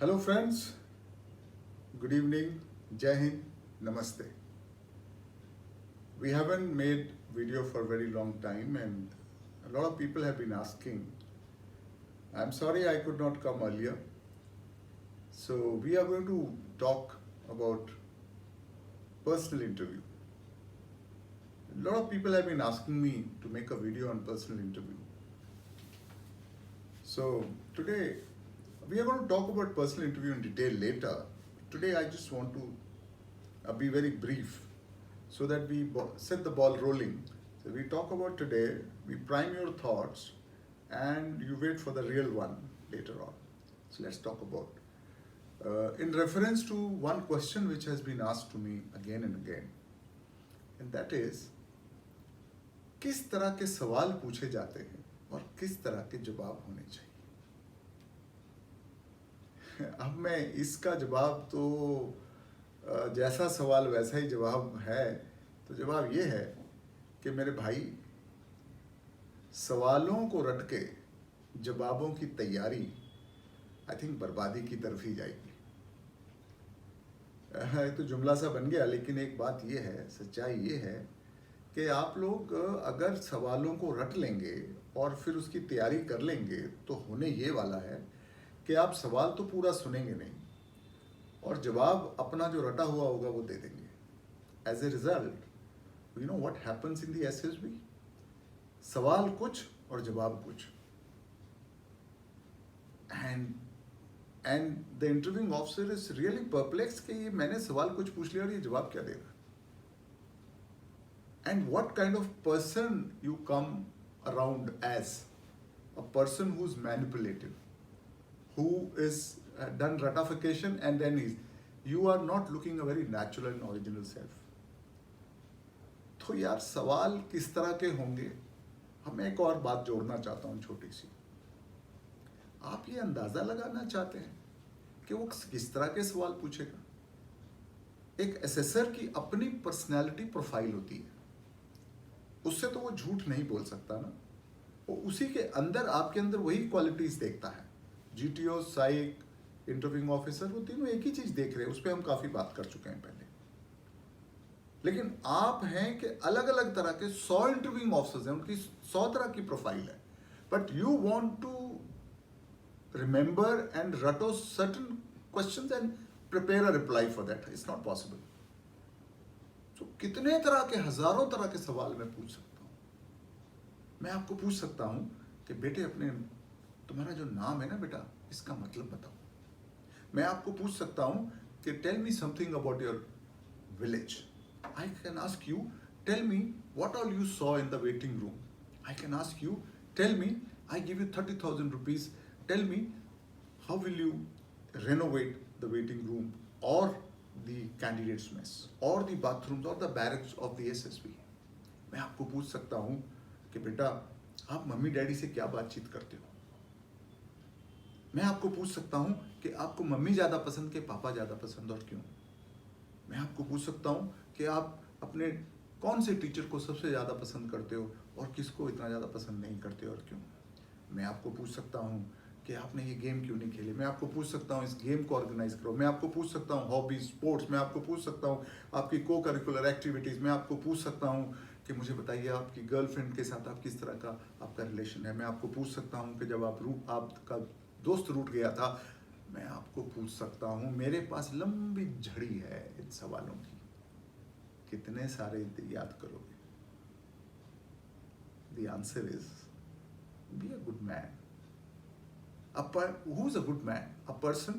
Hello friends, good evening, Jai Hind, Namaste. We haven't made video for a very long time and a lot of people have been asking. I'm sorry I could not come earlier. So we are going to talk about personal interview. A lot of people have been asking me to make a video on personal interview. So today we are going to talk about personal interview in detail later. Today I just want to be very brief so that we set the ball rolling. So we talk about today, we prime your thoughts and you wait for the real one later on. So let's talk about. In reference to one question which has been asked to me again and again, and that is, किस तरह के सवाल पूछे जाते हैं और किस तरह के जवाब होने चाहिए। अब मैं इसका जवाब तो जैसा सवाल वैसा ही जवाब है। तो जवाब ये है कि मेरे भाई, सवालों को रट के जवाबों की तैयारी आई थिंक बर्बादी की तरफ ही जाएगी। तो जुमला सा बन गया, लेकिन एक बात ये है, सच्चाई ये है कि आप लोग अगर सवालों को रट लेंगे और फिर उसकी तैयारी कर लेंगे तो होने ये वाला है कि आप सवाल तो पूरा सुनेंगे नहीं और जवाब अपना जो रटा हुआ होगा वो दे देंगे। As a result you know what happens in the SSB, सवाल कुछ और जवाब कुछ। And the interviewing officer is really perplex कि ये मैंने सवाल कुछ पूछ लिया और ये जवाब क्या देगा। And what kind of person you come around as a person who is manipulative, who is done ratification, and then you are not looking a very natural and original self. तो यार सवाल किस तरह के होंगे। हम एक और बात जोड़ना चाहता हूँ छोटी सी। आप ये अंदाजा लगाना चाहते हैं कि वो किस तरह के सवाल पूछेगा। एक असेसर की अपनी पर्सनैलिटी प्रोफाइल होती है, उससे तो वो झूठ नहीं बोल सकता ना। वो उसी के अंदर आपके अंदर वही क्वालिटीज देखता है। जीटीओ, साइक, इंटरव्यूइंग ऑफिसर, वो तीनों एक ही चीज देख रहे हैं। उस पर हम काफी बात कर चुके हैं पहले। लेकिन आप हैं कि अलग अलग तरह के 100 इंटरव्यूइंग ऑफिसर्स हैं, उनकी 100 तरह की प्रोफाइल है, but you want to remember and रटो certain questions and prepare a reply for that. It's not possible. So कितने तरह के, हजारों तरह के सवाल मैं पूछ सकता हूं। मैं आपको पूछ सकता हूं कि बेटे अपने, तुम्हारा जो नाम है ना बेटा, इसका मतलब बताओ। मैं आपको पूछ सकता हूं कि tell me something about your village. I can ask you, tell me what all you saw in the waiting room. I can ask you, tell me, I give you 30,000 rupees, tell me how will you renovate the waiting room और the candidates mess और the bathrooms और the barracks of the SSB. मैं आपको पूछ सकता हूं कि बेटा आप मम्मी डैडी से क्या बातचीत करते हो। मैं आपको पूछ सकता हूं कि आपको मम्मी ज्यादा पसंद के पापा ज्यादा पसंद और क्यों। मैं आपको पूछ सकता हूं कि आप अपने कौन से टीचर को सबसे ज्यादा पसंद करते हो और किसको इतना ज्यादा पसंद नहीं करते और क्यों। मैं आपको पूछ सकता हूं कि आपने ये गेम क्यों नहीं खेले। मैं आपको पूछ सकता हूं इस गेम को ऑर्गेनाइज करो। मैं आपको पूछ सकता हूं हॉबीज, स्पोर्ट्स। मैं आपको पूछ सकता हूं आपकी को करिकुलर एक्टिविटीज। मैं आपको पूछ सकता हूं कि मुझे बताइए आपकी गर्लफ्रेंड के साथ आप किस तरह का आपका रिलेशन है। मैं आपको पूछ सकता हूं कि जब आपका दोस्त रूठ गया था। मैं आपको पूछ सकता हूं, मेरे पास लंबी झड़ी है इन सवालों की। कितने सारे याद करोगे। The answer is B a good man. Who is a good man? A person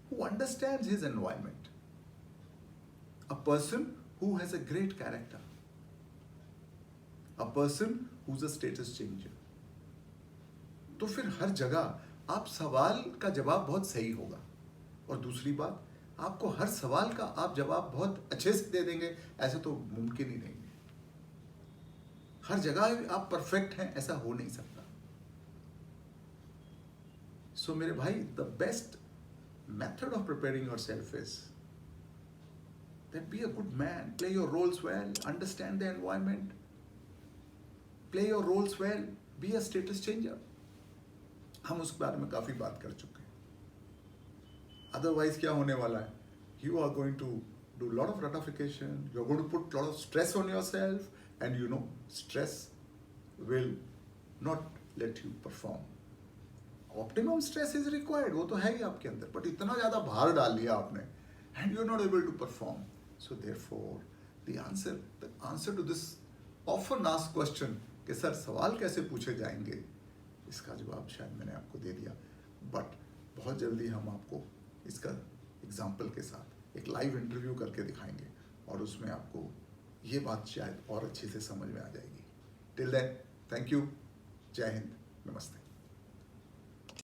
who understands his environment. A person who has a great character. A person who's a status changer. तो फिर हर जगह आप सवाल का जवाब बहुत सही होगा। और दूसरी बात, आपको हर सवाल का आप जवाब बहुत अच्छे से दे देंगे, ऐसा तो मुमकिन ही नहीं है। हर जगह आप परफेक्ट हैं, ऐसा हो नहीं सकता। सो मेरे भाई, the best method of preparing yourself is that be a good man, play your roles well, understand the environment, play your roles well, be a status changer. हम उस बारे में काफी बात कर चुके हैं। अदरवाइज क्या होने वाला है, you are going to do lot of ratification, you are going to put lot of stress on yourself, and you know stress will not let you perform. Optimum stress is required, वो तो है ही आपके अंदर, but इतना ज़्यादा भार डाल लिया आपने and you are not able to perform. So therefore the answer to this often asked question कि सर सवाल कैसे पूछे जाएंगे, इसका जवाब शायद मैंने आपको दे दिया, बट बहुत जल्दी हम आपको इसका एग्जाम्पल के साथ एक लाइव इंटरव्यू करके दिखाएंगे और उसमें आपको ये बात शायद और अच्छे से समझ में आ जाएगी। टिल देन, थैंक यू, जय हिंद, नमस्ते।